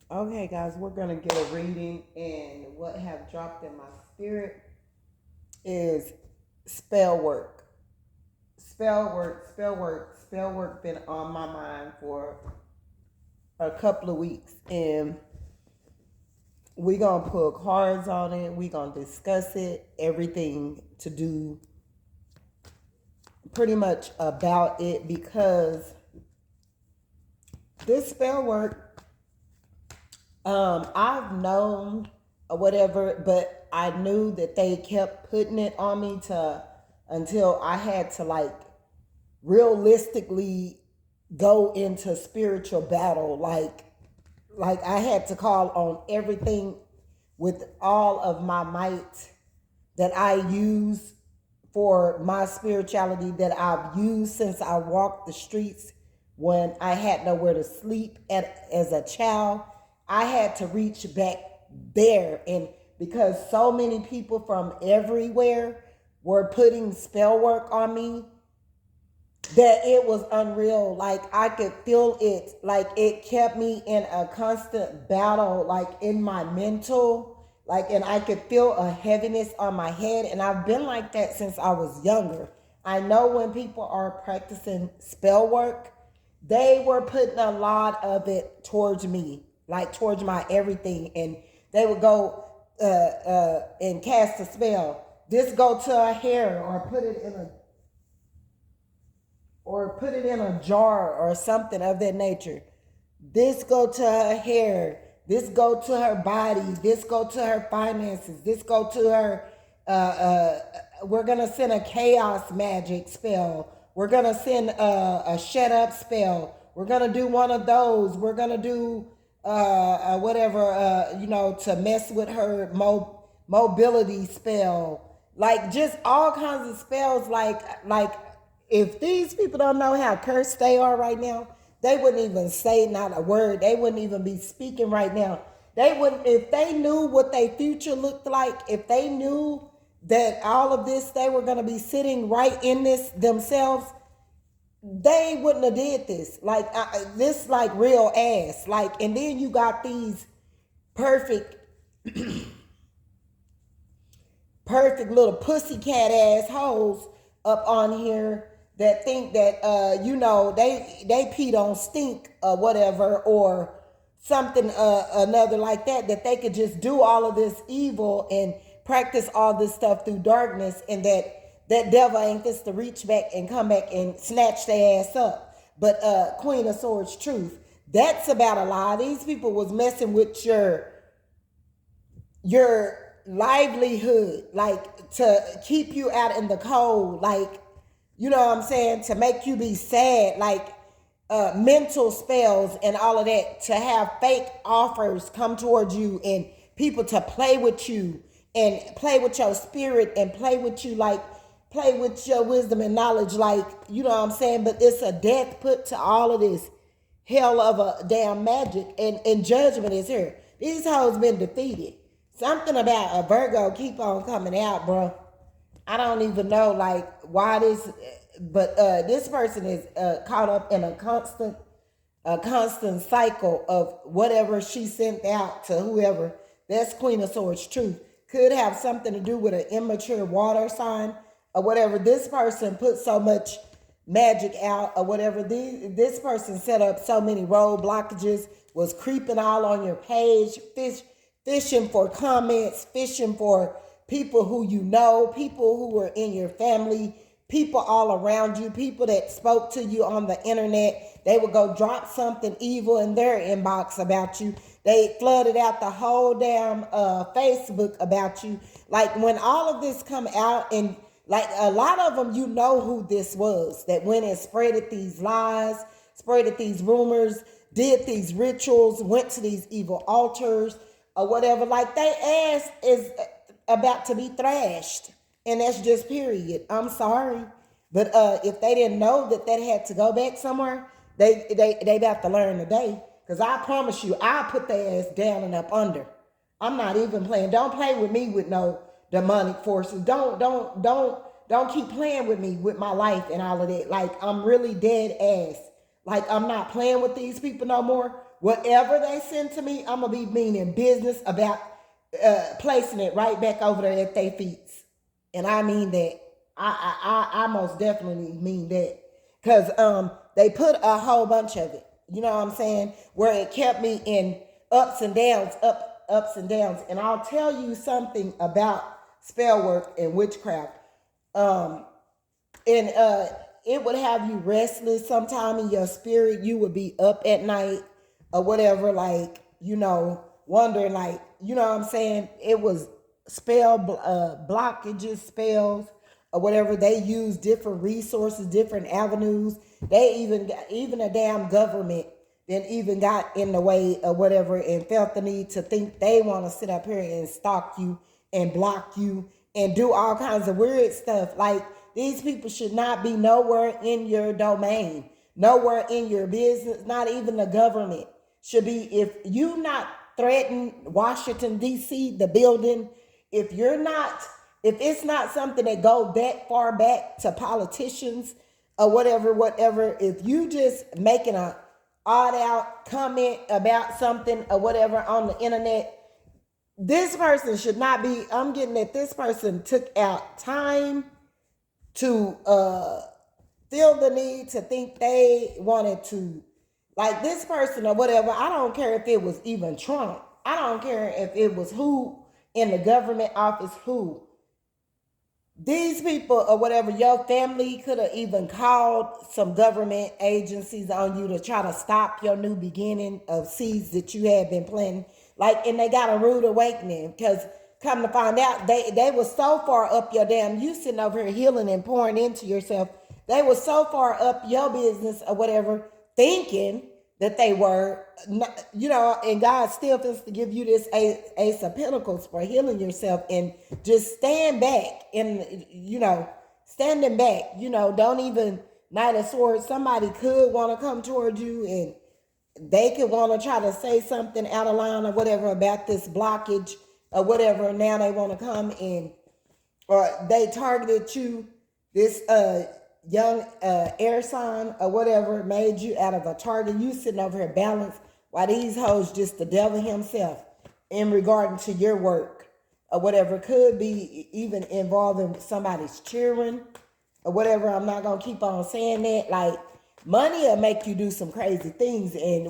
Okay, guys, we're gonna get a reading, and what have dropped in my spirit is spell work. Spell work been on my mind for a couple of weeks, and we gonna put cards on it. We gonna discuss it, everything to do pretty much about it because this spell work, I've known or whatever, but I knew that they kept putting it on me to until I had to like realistically go into spiritual battle. Like I had to call on everything with all of my might that I use for my spirituality, that I've used since I walked the streets when I had nowhere to sleep as a child. I had to reach back there, and because so many people from everywhere were putting spell work on me, that it was unreal. Like I could feel it. Like it kept me in a constant battle, like in my mental. Like, and I could feel a heaviness on my head. And I've been like that since I was younger. I know when people are practicing spell work, they were putting a lot of it towards me, like towards my everything. And they would go and cast a spell. This go to her hair, or put it in a jar or something of that nature. This go to her hair. This go to her body. This go to her finances. This go to her. We're gonna send a chaos magic spell. We're gonna send a shut up spell. We're gonna do one of those. We're gonna do whatever to mess with her mobility spell. Like just all kinds of spells. Like if these people don't know how cursed they are right now, they wouldn't even say not a word. They wouldn't even be speaking right now. They wouldn't, if they knew what their future looked like, if they knew that all of this, they were going to be sitting right in this themselves, they wouldn't have did this. Like this, like real ass. Like, and then you got these perfect, perfect little pussycat ass hoes up on here that think that they peed on stink or whatever, or something another like that they could just do all of this evil and practice all this stuff through darkness, and that devil ain't just to reach back and come back and snatch their ass up. But Queen of Swords truth, that's about a lie. These people was messing with your livelihood, like to keep you out in the cold, like, you know what I'm saying, to make you be sad, like mental spells and all of that, to have fake offers come towards you and people to play with you and play with your spirit and play with you, like play with your wisdom and knowledge, like, you know what I'm saying. But it's a death put to all of this hell of a damn magic, and judgment is here. These hoes been defeated. Something about a Virgo keep on coming out, bro. I don't even know like why this, but this person is caught up in a constant cycle of whatever she sent out to whoever. That's Queen of Swords truth. Could have something to do with an immature water sign or whatever. This person put so much magic out or whatever. This person set up so many road blockages, was creeping all on your page, fishing for comments, fishing for people who you know, people who were in your family, people all around you, people that spoke to you on the internet. They would go drop something evil in their inbox about you. They flooded out the whole damn Facebook about you. Like when all of this come out, and like a lot of them, you know who this was that went and spreaded these lies, spreaded these rumors, did these rituals, went to these evil altars or whatever. Like they ass is about to be thrashed, and that's just period. I'm sorry, but if they didn't know that had to go back somewhere, they about to learn today. Because I promise you, I'll put their ass down and up under. I'm not even playing. Don't play with me with no demonic forces. Don't keep playing with me with my life and all of that. Like I'm really dead ass. Like I'm not playing with these people no more. whatever they send to me, I'm gonna be meaning business about placing it right back over there at their feet. And I mean that. I most definitely mean that. Cause they put a whole bunch of it. You know what I'm saying? Where it kept me in ups and downs, ups and downs. And I'll tell you something about spell work and witchcraft. Um, and it would have you restless sometime in your spirit. You would be up at night or whatever, like, wondering, like, you know what I'm saying? It was spell blockages, spells or whatever. They use different resources, different avenues. They even a damn government then even got in the way or whatever and felt the need to think they want to sit up here and stalk you and block you and do all kinds of weird stuff. Like, these people should not be nowhere in your domain, nowhere in your business, not even the government should be. If you not threaten Washington, D.C., the building, if it's not something that goes that far back to politicians or whatever, if you just making a odd out comment about something or whatever on the internet, this person should not be. I'm getting that this person took out time to feel the need to think they wanted to, like, this person or whatever. I don't care if it was even Trump. I don't care if it was who in the government office, who. These people or whatever, your family could have even called some government agencies on you to try to stop your new beginning of seeds that you had been planting. Like, and they got a rude awakening, because come to find out, they were so far up your damn, you sitting over here healing and pouring into yourself. They were so far up your business or whatever, thinking that they were, and God still feels to give you this Ace of Pentacles for healing yourself, and just stand back and, standing back, don't even Knight of Swords. Somebody could want to come towards you and they could want to try to say something out of line or whatever about this blockage or whatever. Now they want to come in, or they targeted you, this young air sign or whatever, made you out of a target. You sitting over here balanced, while these hoes just the devil himself in regarding to your work or whatever. Could be even involving somebody's children or whatever. I'm not gonna keep on saying that. Like, money will make you do some crazy things. And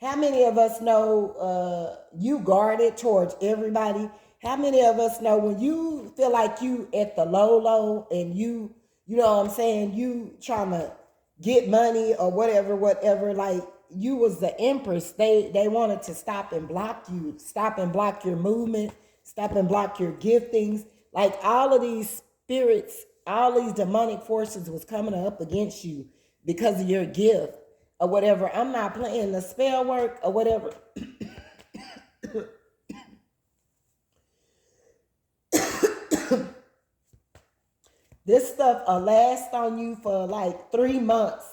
how many of us know you guarded towards everybody? How many of us know when you feel like you at the low and you know what I'm saying, you trying to get money or whatever, like, you was the empress. They wanted to stop and block you, stop and block your movement, stop and block your giftings. Like, all of these spirits, all these demonic forces was coming up against you because of your gift or whatever. I'm not playing the spell work or whatever. This stuff will last on you for like 3 months.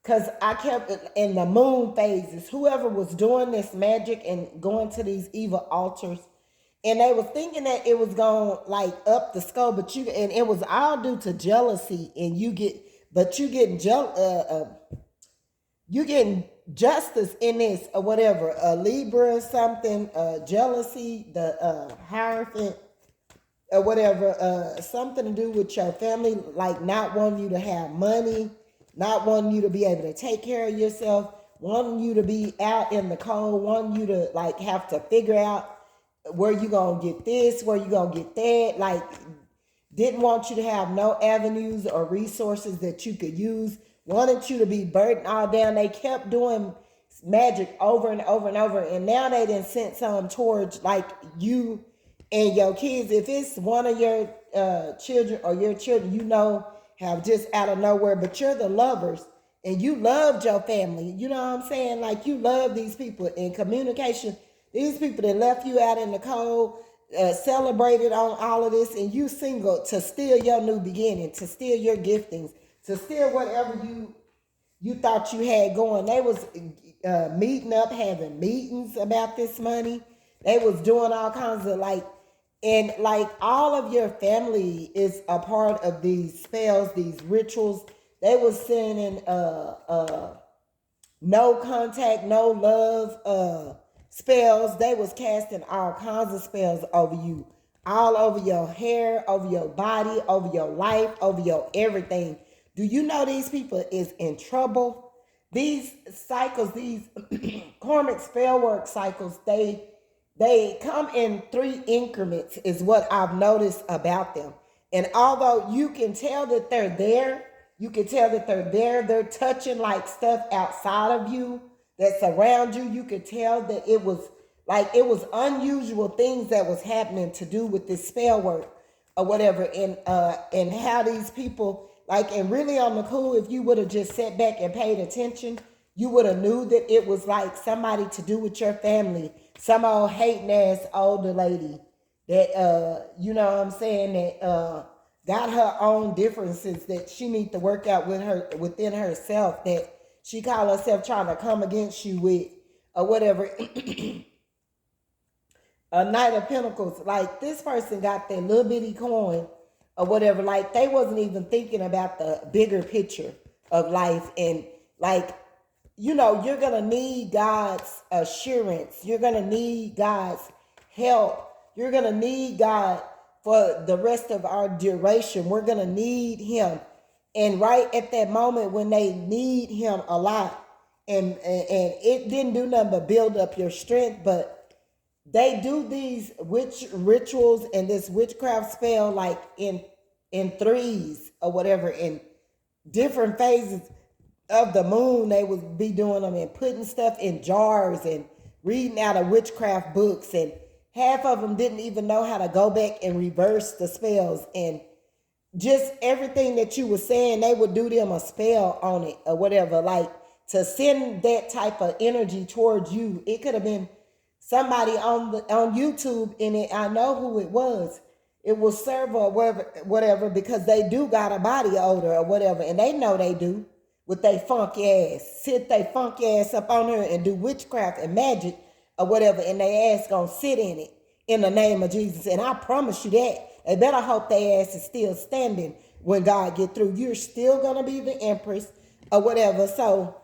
Because I kept it in the moon phases. Whoever was doing this magic and going to these evil altars, and they was thinking that it was going like up the scope, and it was all due to jealousy. And you getting justice in this or whatever. A Libra or something, jealousy, the Hierophant or whatever, something to do with your family, like not wanting you to have money, not wanting you to be able to take care of yourself, wanting you to be out in the cold, wanting you to like have to figure out where you gonna get this, where you gonna get that, like didn't want you to have no avenues or resources that you could use, wanted you to be burdened all down. They kept doing magic over and over and over, and now they done sent some towards like you and your kids. If it's one of your children or your children, have just out of nowhere, but you're the lovers and you loved your family. You know what I'm saying? Like, you love these people in communication. These people that left you out in the cold, celebrated on all of this, and you single to steal your new beginning, to steal your giftings, to steal whatever you thought you had going. They was meeting up, having meetings about this money. They was doing all kinds of and all of your family is a part of these spells, these rituals. They was sending no contact, no love spells. They was casting all kinds of spells over you, all over your hair, over your body, over your life, over your everything. Do you know these people is in trouble? These cycles, these karmic spellwork cycles, they come in 3 increments, is what I've noticed about them. And although you can tell that they're there, you can tell that they're there, they're touching like stuff outside of you that's around you. You could tell that it was unusual things that was happening to do with this spell work or whatever. And how these people, like, and really on the cool, if you would have just sat back and paid attention, you would have knew that it was like somebody to do with your family, some old hating ass older lady that you know what I'm saying, that got her own differences that she need to work out within herself, that she call herself trying to come against you with or whatever. A Knight of Pentacles, like this person got their little bitty coin or whatever, like they wasn't even thinking about the bigger picture of life. And like, you know, you're gonna need God's assurance, you're gonna need God's help, you're gonna need God for the rest of our duration. We're gonna need him. And right at that moment when they need him a lot, and it didn't do nothing but build up your strength, but they do these witch rituals and this witchcraft spell like in threes or whatever, in different phases of the moon. They would be doing them and putting stuff in jars and reading out of witchcraft books, and half of them didn't even know how to go back and reverse the spells. And just everything that you were saying, they would do them a spell on it or whatever, like to send that type of energy towards you. It could have been somebody on YouTube in it. I know who it was. It was server or whatever, because they do got a body odor or whatever, and they know they do with they funky ass. Sit they funky ass up on her and do witchcraft and magic or whatever, and they ass gonna sit in it in the name of Jesus. And I promise you that. They better hope their ass is still standing when God get through. You're still gonna be the empress or whatever. So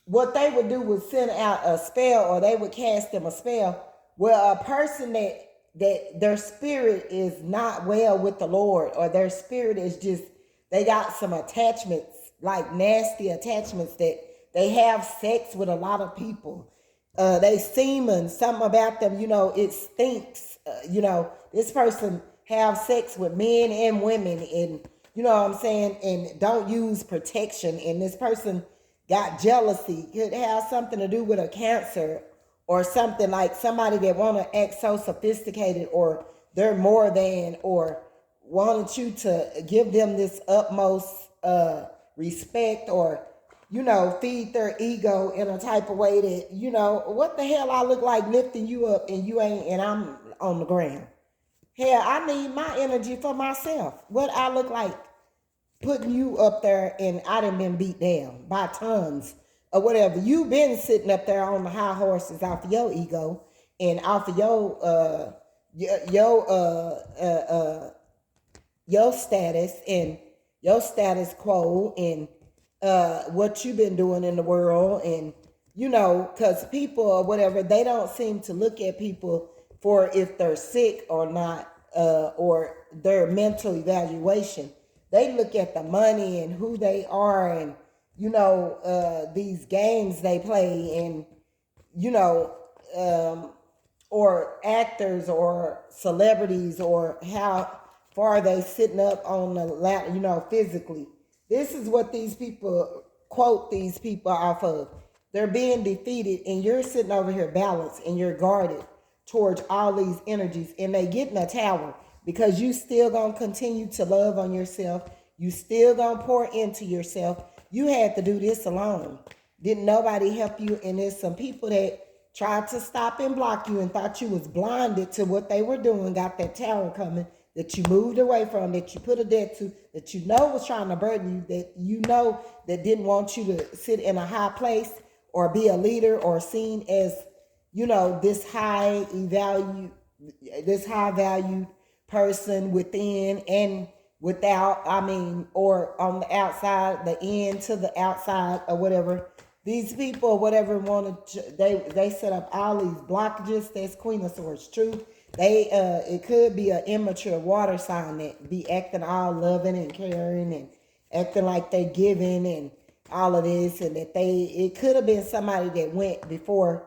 what they would do was send out a spell, or they would cast them a spell where a person that their spirit is not well with the Lord, or their spirit is just, they got some attachments, like nasty attachments, that they have sex with a lot of people. They semen, something about them, you know, it stinks. You know, this person have sex with men and women, and you know what I'm saying, and don't use protection. And this person got jealousy, could have something to do with a cancer or something, like somebody that want to act so sophisticated, or they're more than, or wanted you to give them this utmost respect, or, you know, feed their ego in a type of way that, you know, what the hell I look like lifting you up and you ain't, and I'm on the ground. Hell, I need my energy for myself. What I look like putting you up there and I done been beat down by tons or whatever. You been sitting up there on the high horses off of your ego and off of your status and your status quo, and what you've been doing in the world. And you know, because people or whatever, they don't seem to look at people for if they're sick or not, or their mental evaluation. They look at the money and who they are, and you know, these games they play, and you know, or actors or celebrities, or how far they sitting up on the ladder, you know, physically. This is what these people quote these people off of. They're being defeated, and you're sitting over here balanced, and you're guarded towards all these energies, and they get in a tower because you still gonna continue to love on yourself. You still gonna pour into yourself. You had to do this alone. Didn't nobody help you? And there's some people that tried to stop and block you and thought you was blinded to what they were doing, got that tower coming, that you moved away from, that you put a debt to, that you know was trying to burden you, that you know that didn't want you to sit in a high place or be a leader or seen as, you know, this high valued person within and without, I mean, or on the outside, the end to the outside or whatever. these people, whatever, wanted to, they set up all these blockages. That's Queen of Swords truth. They it could be an immature water sign that be acting all loving and caring and acting like they giving and all of this, and that it could have been somebody that went before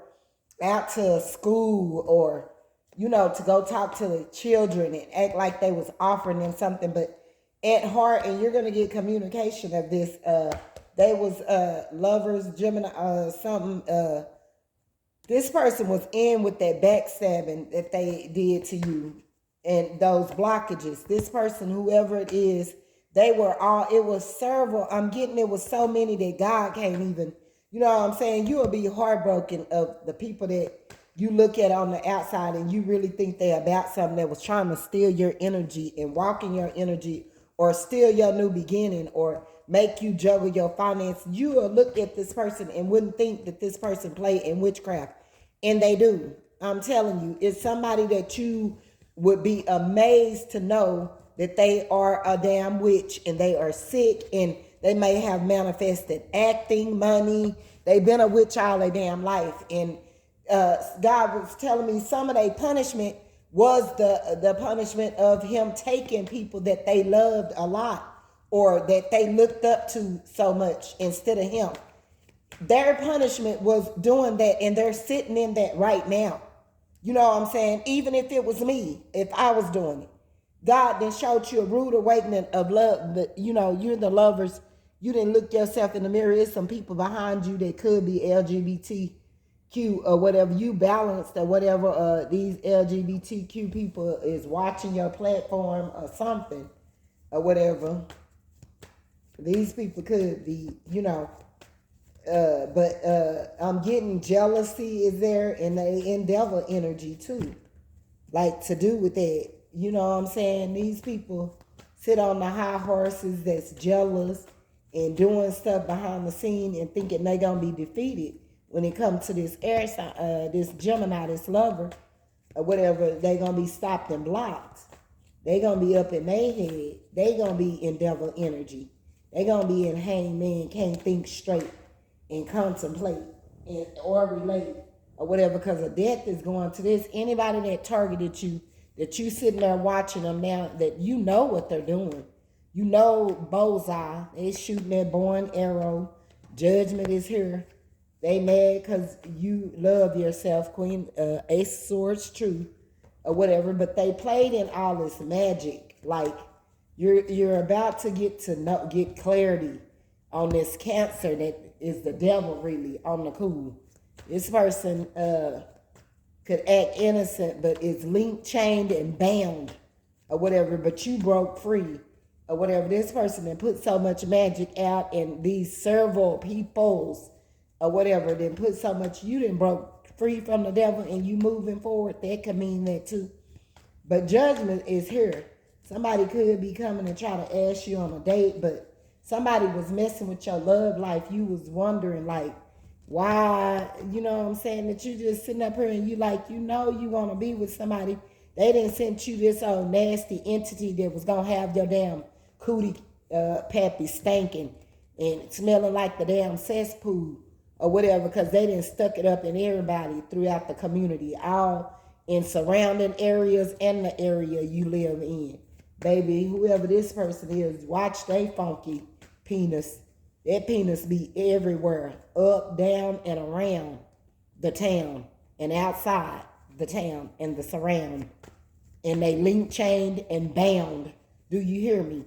out to school, or to go talk to the children and act like they was offering them something, but at heart, and you're gonna get communication of this. They was lovers, Gemini, something. This person was in with that backstabbing that they did to you, and those blockages. This person, whoever it is, they were all. It was several. I'm getting it was so many that God can't even. You know what I'm saying? You will be heartbroken of the people that you look at on the outside and you really think they're about something that was trying to steal your energy and walk in your energy, or steal your new beginning, or make you juggle your finances. You will look at this person and wouldn't think that this person played in witchcraft. And they do. I'm telling you, it's somebody that you would be amazed to know that they are a damn witch, and they are sick, and they may have manifested acting, money. They've been a witch all their damn life. And God was telling me some of their punishment was the punishment of him taking people that they loved a lot, or that they looked up to so much, instead of him. Their punishment was doing that, and they're sitting in that right now. You know what I'm saying? Even if it was me, if I was doing it, God then showed you a rude awakening of love. But you're the lovers. You didn't look yourself in the mirror. There's some people behind you that could be LGBTQ or whatever. You balanced or whatever. These LGBTQ people is watching your platform or something or whatever. These people could be, but I'm getting jealousy is there, and they endeavor energy too, like to do with that. You know what I'm saying? These people sit on the high horses that's jealous and doing stuff behind the scene and thinking they gonna be defeated when it comes to this air sign, this Gemini, this lover, or whatever. They gonna be stopped and blocked. They gonna be up in their head. They gonna be in devil energy. They gonna be in hangman, can't think straight and contemplate or relate or whatever, because a death is going to this. Anybody that targeted you, that you sitting there watching them now, that you know what they're doing. You know, bullseye. They shooting that bow and arrow. Judgment is here. They mad because you love yourself, Queen, Ace of Swords, true, or whatever. But they played in all this magic. Like, you're about to get clarity on this Cancer that is the devil, really, on the cool. This person could act innocent, but is linked, chained, and bound, or whatever, but you broke free, or whatever. This person that put so much magic out, and these several peoples, or whatever, then put so much, you didn't broke free from the devil, and you moving forward. That could mean that too. But judgment is here. Somebody could be coming and try to ask you on a date, but somebody was messing with your love life. You was wondering, like, why, you know what I'm saying, that you just sitting up here and you like, you want to be with somebody. They didn't send you this old nasty entity that was going to have your damn cootie pappy stinking and smelling like the damn cesspool or whatever, because they didn't stuck it up in everybody throughout the community, all in surrounding areas and the area you live in. Baby, whoever this person is, watch they funky penis. That penis be everywhere, up, down, and around the town, and outside the town and the surround. And they link, chained, and bound. Do you hear me?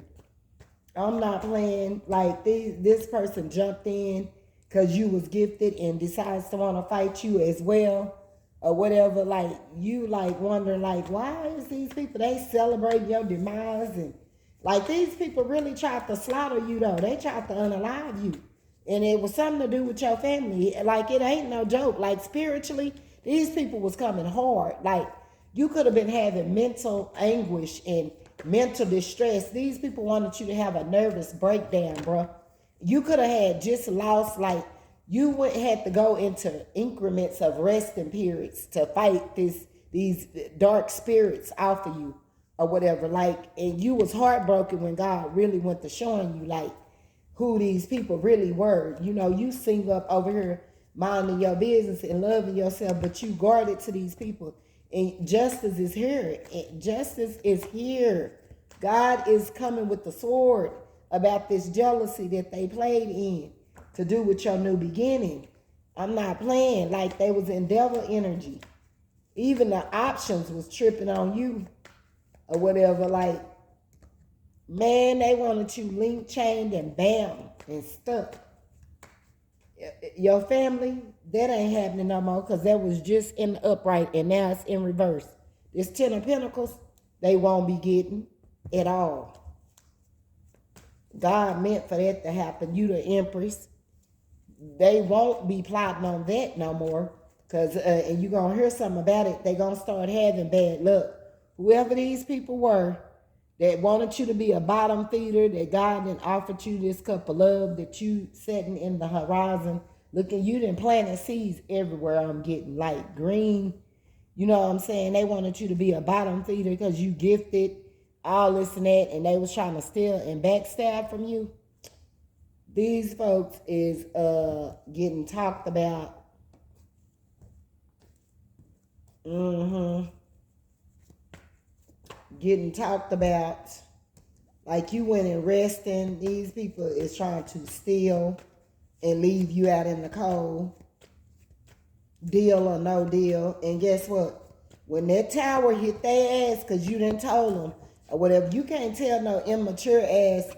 I'm not playing. Like, this person jumped in because you was gifted and decides to want to fight you as well, or whatever. Like, you like wondering, like, why is these people, they celebrate your demise? And like, these people really tried to slaughter you though. They tried to unalive you. And it was something to do with your family. Like, it ain't no joke. Like, spiritually, these people was coming hard. Like, you could have been having mental anguish and mental distress. These people wanted you to have a nervous breakdown, bro. You could have had just lost, like, you would have to go into increments of resting periods to fight these dark spirits off of you or whatever. Like, and you was heartbroken when God really went to showing you, like, who these people really were. You know, you sing up over here minding your business and loving yourself, but you guarded to these people. And justice is here. Justice is here. God is coming with the sword about this jealousy that they played in to do with your new beginning. I'm not playing. Like, they was in devil energy. Even the options was tripping on you or whatever. Like, man, they wanted you link chained and bam and stuck. Your family, that ain't happening no more, because that was just in the upright and now it's in reverse. This 10 of Pentacles, they won't be getting at all. God meant for that to happen. You the Empress. They won't be plotting on that no more, because and you're going to hear something about it. They're going to start having bad luck. Whoever these people were that wanted you to be a bottom feeder, that God then offered you this cup of love, that you sitting in the horizon, looking, you done planted seeds everywhere. I'm getting like green. You know what I'm saying? They wanted you to be a bottom feeder because you gifted, all this and that, and they was trying to steal and backstab from you. These folks is getting talked about. Getting talked about. Like, you went and resting. These people is trying to steal and leave you out in the cold. Deal or no deal. And guess what? When that tower hit their ass because you didn't tell them or whatever, you can't tell no immature ass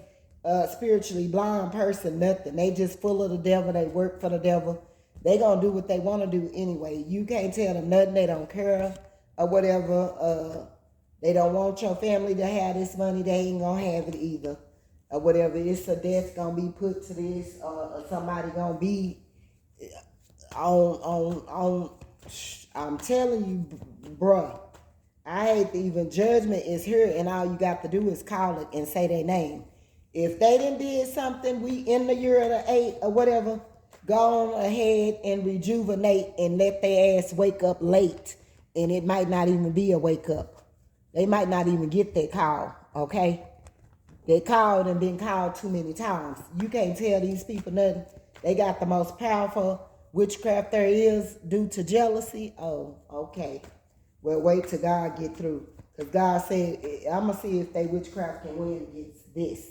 spiritually blind person nothing. They just full of the devil. They work for the devil. They gonna do what they want to do anyway. You can't tell them nothing. They don't care or whatever. They don't want your family to have this money. They ain't gonna have it either or whatever. It's a death gonna be put to this, or somebody gonna be on. I'm telling you, bruh. I hate that even judgment is here, and all you got to do is call it and say their name. If they done did something, we in the year of the 8 or whatever, go on ahead and rejuvenate and let their ass wake up late. And it might not even be a wake up. They might not even get that call, okay? They called and been called too many times. You can't tell these people nothing. They got the most powerful witchcraft there is due to jealousy. Oh, okay. Well, wait till God get through. Because God said, I'm going to see if they witchcraft can win against this.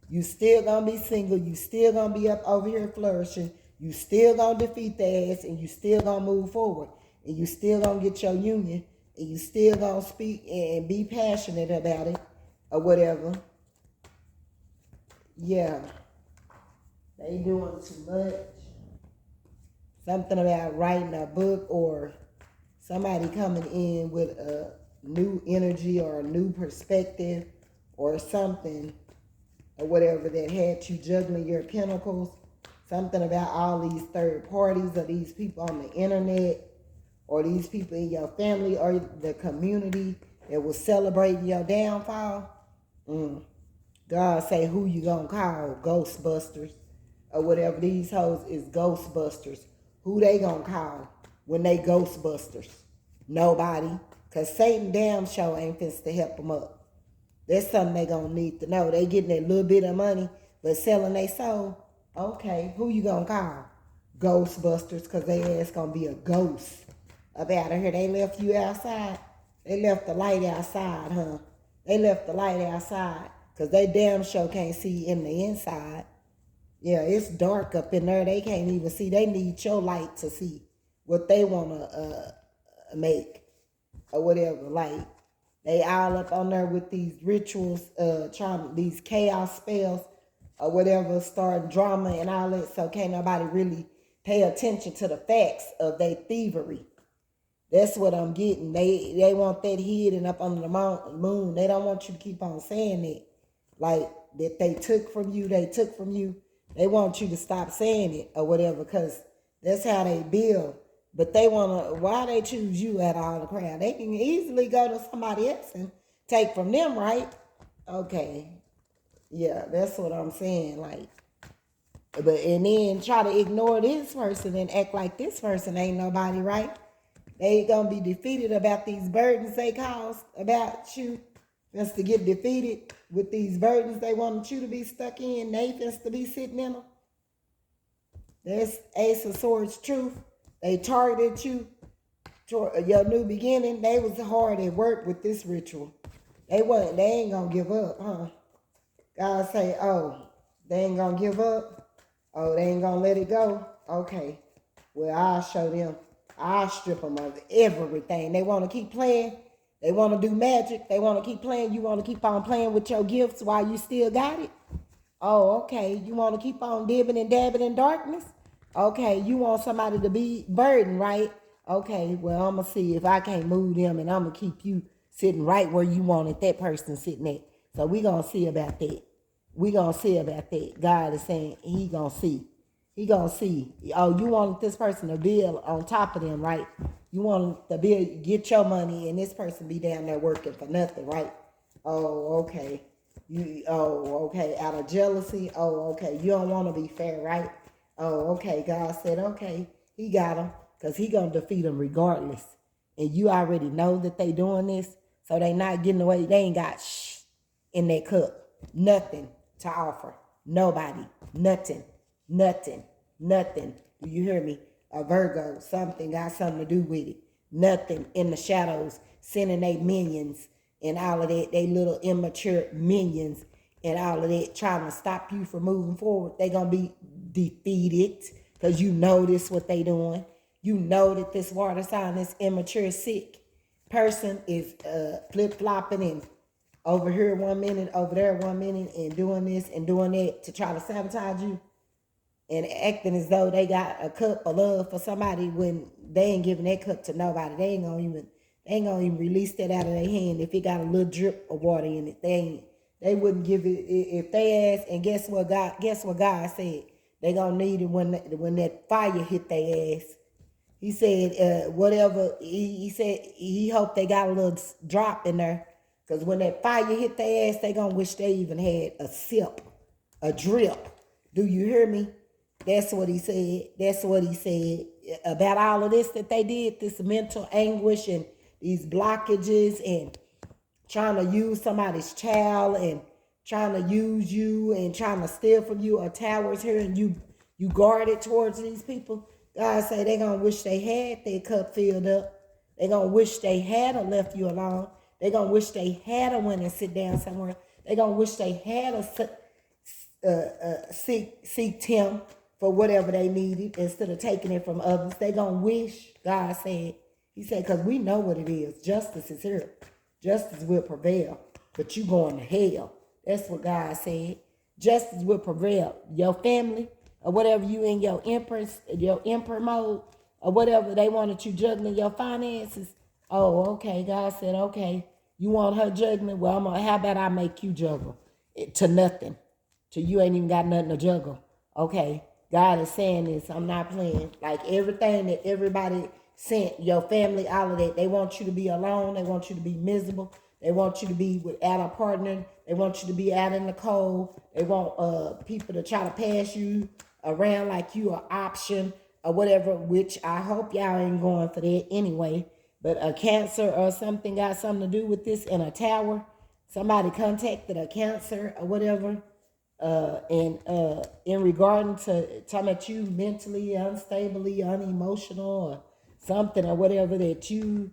You still going to be single. You still going to be up over here flourishing. You still going to defeat their ass. And you still going to move forward. And you still going to get your union. And you still going to speak and be passionate about it. Or whatever. Yeah. They doing too much. Something about writing a book, or somebody coming in with a new energy or a new perspective or something or whatever that had you juggling your pentacles. Something about all these third parties or these people on the internet or these people in your family or the community that was celebrating your downfall. God say, who you gonna call? Ghostbusters or whatever. These hoes is ghostbusters. Who they gonna call when they ghostbusters? Nobody. Because Satan damn sure ain't fixed to help them up. That's something they gonna need to know. They getting that little bit of money, but selling their soul. Okay, who you gonna call? Ghostbusters, because they ass gonna be a ghost up out of here. They left you outside. They left the light outside, huh? They left the light outside because they damn sure can't see in the inside. Yeah, it's dark up in there. They can't even see. They need your light to see what they want to make or whatever. Like, they all up on there with these rituals, these chaos spells or whatever, starting drama and all that. So can't nobody really pay attention to the facts of their thievery. That's what I'm getting. They want that hidden up under the moon. They don't want you to keep on saying it. Like, that they took from you. They want you to stop saying it or whatever, because that's how they build. But they want to, why they choose you out of all the crowd? They can easily go to somebody else and take from them, right? Okay. Yeah, that's what I'm saying. Like, but and then try to ignore this person and act like this person ain't nobody, right? They gonna be defeated about these burdens they caused about you. Just to get defeated with these burdens they wanted you to be stuck in. Nathan's to be sitting in them. That's Ace of Swords truth. They targeted you toward your new beginning. They was hard at work with this ritual. They ain't gonna give up, huh? God say, oh, they ain't gonna give up. Oh, they ain't gonna let it go. Okay. Well, I'll show them. I'll strip them of everything. They want to keep playing. They want to do magic. They want to keep playing. You want to keep on playing with your gifts while you still got it? Oh, okay. You want to keep on dibbing and dabbing in darkness? Okay. You want somebody to be burdened, right? Okay. Well, I'm going to see if I can't move them, and I'm going to keep you sitting right where you wanted that person sitting at. So we going to see about that. We going to see about that. God is saying he going to see. He gonna see. Oh, you wanted this person to build on top of them, right? You want to build, get your money, and this person be down there working for nothing, right? Oh, okay. Okay. Out of jealousy. Oh, okay. You don't want to be fair, right? Oh, okay. God said, okay, he got them, because he gonna defeat them regardless. And you already know that they doing this, so they not getting away. They ain't got in that cup. Nothing to offer. Nobody. Nothing. Nothing. Do you hear me? A Virgo, something got something to do with it. Nothing in the shadows, sending they minions and all of that, they little immature minions and all of that, trying to stop you from moving forward. They gonna be defeated, because you know this what they doing. You know that this water sign, this immature, sick person is flip-flopping and over here 1 minute, over there 1 minute, and doing this and doing that to try to sabotage you, and acting as though they got a cup of love for somebody when they ain't giving that cup to nobody. They ain't gonna even release that out of their hand if it got a little drip of water in it. They wouldn't give it if they ask. And guess what God said? They gonna need it when that fire hit their ass. He said whatever. He said he hoped they got a little drop in there, because when that fire hit their ass, they gonna wish they even had a sip, a drip. Do you hear me? That's what he said. That's what he said about all of this that they did, this mental anguish and these blockages and trying to use somebody's child and trying to use you and trying to steal from you. A tower's here and you guarded towards these people. God say they gonna wish they had their cup filled up. They gonna wish they had left you alone. They gonna wish they had went and sit down somewhere. They gonna wish they had seek him for whatever they needed instead of taking it from others. They gonna wish. God said, he said, because we know what it is. Justice is here. Justice will prevail, but you going to hell. That's what God said. Justice will prevail. Your family or whatever, you in your emperor mode or whatever, they wanted you juggling your finances. Oh, okay. God said, okay, you want her juggling? Well, how about I make you juggle it to nothing? To you ain't even got nothing to juggle. Okay. God is saying this. I'm not playing. Like everything that everybody sent, your family, all of that, they want you to be alone. They want you to be miserable. They want you to be without a partner. They want you to be out in the cold. They want people to try to pass you around like you an option or whatever, which I hope y'all ain't going for that anyway. But a Cancer or something got something to do with this in a tower. Somebody contacted a Cancer or whatever. And in regarding to talking about you mentally unstably, unemotional or something or whatever, that you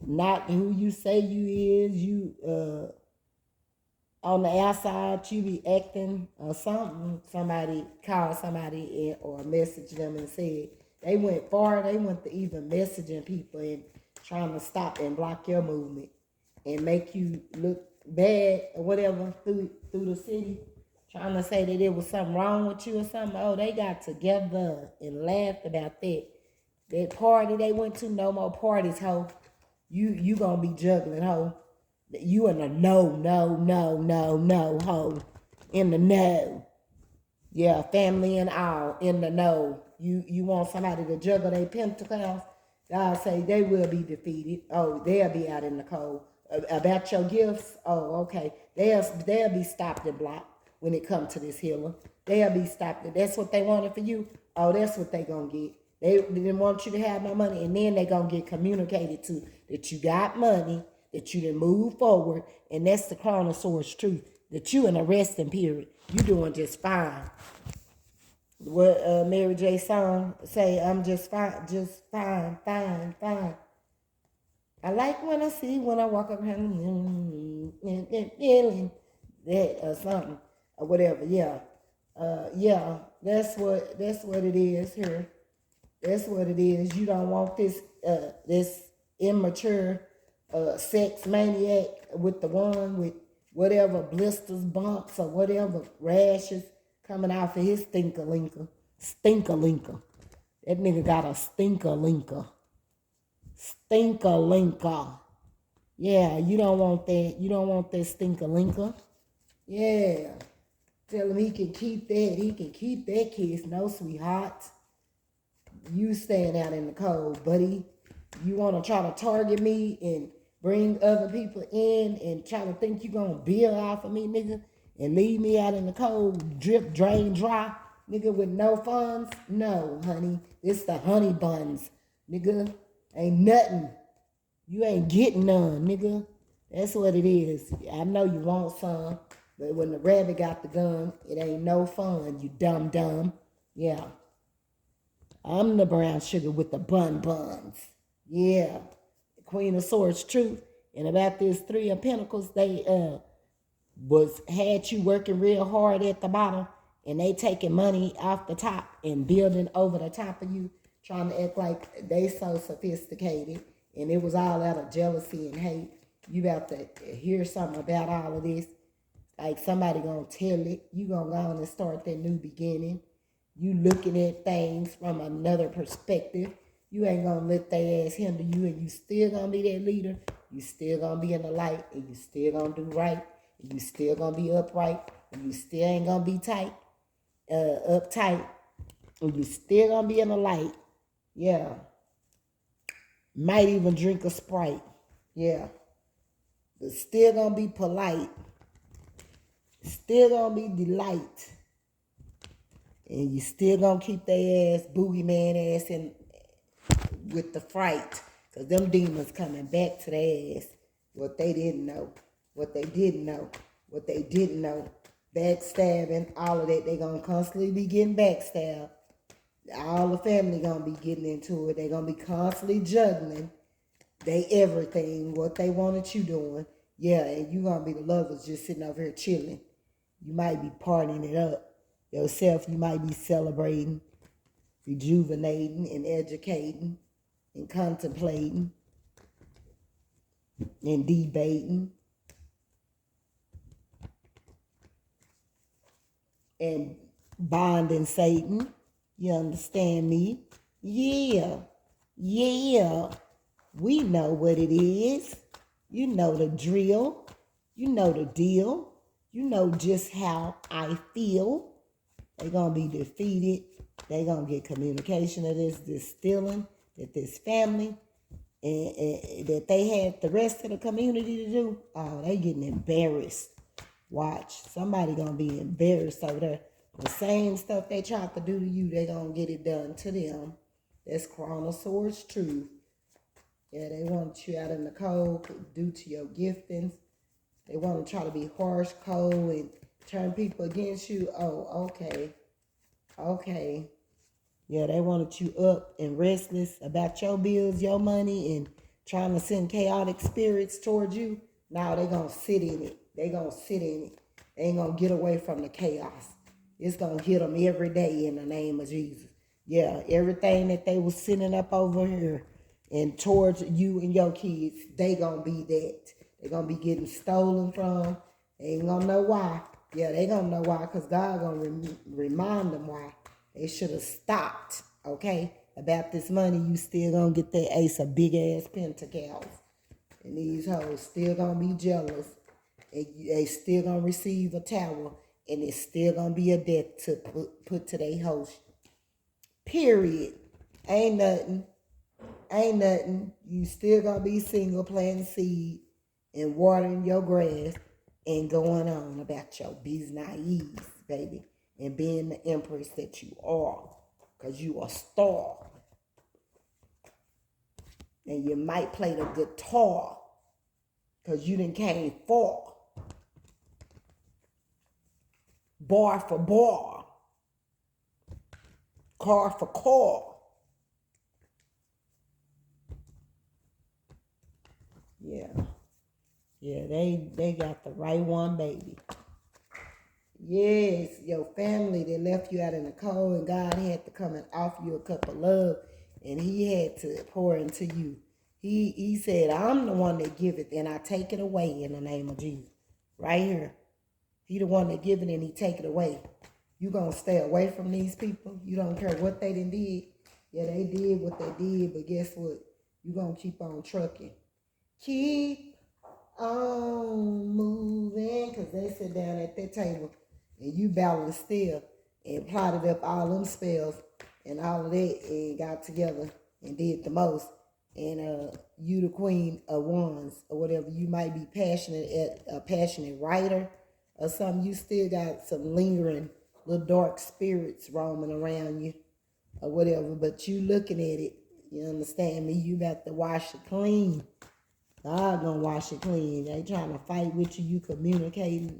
not who you say you is, you on the outside you be acting or something. Somebody called somebody or messaged them and said they went far. They went to even messaging people and trying to stop and block your movement and make you look bad or whatever through the city. Trying to say that it was something wrong with you or something. Oh, they got together and laughed about that. That party they went to, no more parties, ho. You gonna be juggling, ho. You in the no, ho. In the no. Yeah, family and all, in the no. You want somebody to juggle their pentacles? God say they will be defeated. Oh, they'll be out in the cold. About your gifts? Oh, okay. They'll be stopped and blocked. When it comes to this healer, they'll be stopped. That's what they wanted for you. Oh, that's what they gonna get. They didn't want you to have no money, and then they gonna get communicated to that you got money, that you didn't move forward, and that's the Chronosaurus truth, that you in a resting period. You doing just fine. What Mary J. song say, I'm just fine, fine. I like when I see when I walk around feeling that or something or whatever. Yeah. Yeah, that's what it is here. That's what it is. You don't want this immature sex maniac with the one with whatever blisters, bumps, or whatever rashes coming out for his stinker-linker. Stinker-linker. That nigga got a stinker-linker. Stinker-linker. Yeah, you don't want that. You don't want that stinker-linker. Yeah. Tell him he can keep that. He can keep that kiss. No, sweetheart. You staying out in the cold, buddy. You want to try to target me and bring other people in and try to think you going to build off of me, nigga, and leave me out in the cold, drip, drain, dry, nigga, with no funds? No, honey. It's the honey buns, nigga. Ain't nothing. You ain't getting none, nigga. That's what it is. I know you want some, but when the rabbit got the gun, it ain't no fun, you dumb. Yeah. I'm the brown sugar with the buns. Yeah. Queen of Swords truth. And about this Three of Pentacles, they had you working real hard at the bottom, and they taking money off the top and building over the top of you, trying to act like they so sophisticated, and it was all out of jealousy and hate. You about to hear something about all of this. Like somebody gonna tell it. You gonna go on and start that new beginning. You looking at things from another perspective. You ain't gonna let their ass hinder you, and you still gonna be that leader. You still gonna be in the light, and you still gonna do right, and you still gonna be upright, and you still ain't gonna be uptight, and you still gonna be in the light. Yeah. Might even drink a Sprite. Yeah. But still gonna be polite. Still gonna be delight. And you still gonna keep their ass, boogeyman ass, in with the fright. Because them demons coming back to their ass. What they didn't know. What they didn't know. What they didn't know. Backstabbing, all of that. They gonna constantly be getting backstabbed. All the family gonna be getting into it. They gonna be constantly juggling. They everything. What they wanted you doing. Yeah, and you gonna be the lovers just sitting over here chilling. You might be partying it up yourself. You might be celebrating, rejuvenating, and educating, and contemplating, and debating, and bonding Satan. You understand me? Yeah. We know what it is. You know the drill. You know the deal. You know just how I feel. They're going to be defeated. They're going to get communication of this stealing, that this family, and that they had the rest of the community to do. Oh, they getting embarrassed. Watch. Somebody going to be embarrassed over there. The same stuff they tried to do to you, they going to get it done to them. That's Chronosaurus truth. Yeah, they want you out in the cold due to your giftings. They want to try to be harsh, cold, and turn people against you. Oh, okay. Yeah, they wanted you up and restless about your bills, your money, and trying to send chaotic spirits towards you. Now they going to sit in it. They ain't going to get away from the chaos. It's going to hit them every day in the name of Jesus. Yeah, everything that they was sending up over here and towards you and your kids, they going to be that. They going to be getting stolen from. They ain't going to know why. Yeah, they going to know why, because God going to remind them why. They should have stopped, okay? About this money, you still going to get that ace of big-ass pentacles. And these hoes still going to be jealous. And they still going to receive a tower. And it's still going to be a death to put to their host. Period. Ain't nothing. You still going to be single, planting seed, and watering your grass, and going on about your business, baby. And being the empress that you are. Because you a star. And you might play the guitar. Because you done came for. Bar for bar. Car for car. Yeah. Yeah, they got the right one, baby. Yes, your family that left you out in the cold, and God had to come and offer you a cup of love, and he had to pour into you. He said, I'm the one that give it, and I take it away in the name of Jesus. Right here. He the one that give it, and he take it away. You gonna stay away from these people? You don't care what they done did. Yeah, they did what they did, but guess what? You gonna keep on trucking. Keep on moving, because they sit down at that table and you balanced still and plotted up all them spells and all of that and got together and did the most. And you the queen of wands or whatever. You might be a passionate writer or something. You still got some lingering little dark spirits roaming around you or whatever, but you looking at it, you understand me? You about to wash it clean. God gonna wash it clean. They trying to fight with you. You communicating.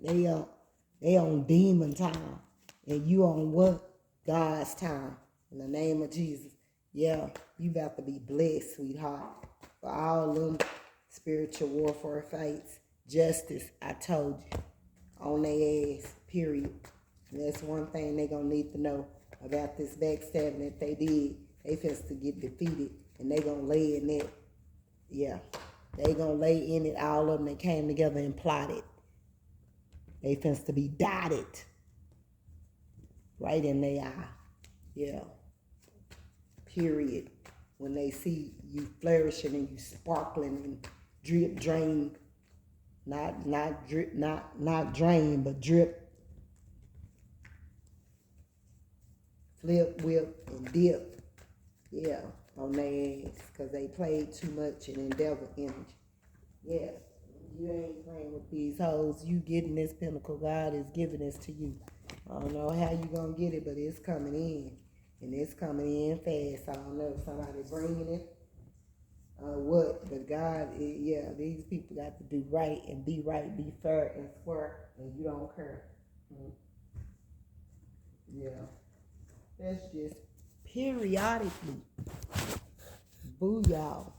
They on demon time, and you on what? God's time. In the name of Jesus. Yeah, you about to be blessed, sweetheart. For all them spiritual warfare fights, justice. I told you, on their ass. Period. And that's one thing they gonna need to know about this backstabbing that they did. They fist to get defeated, and they gonna lay in that. Yeah. They gonna lay in it, all of them that came together and plotted. They finna to be dotted. Right in their eye. Yeah. Period. When they see you flourishing and you sparkling and drip drain. Not drip, not drain, but drip. Flip, whip, and dip. Yeah. On their ass. Because they played too much in Endeavor energy. Yeah. You ain't playing with these hoes. You getting this pinnacle. God is giving this to you. I don't know how you gonna get it, but it's coming in. And it's coming in fast. I don't know if somebody bringing it or what. But God, yeah, these people got to do right and be fair and square. And you don't care. Yeah. That's just periodically. Boo y'all.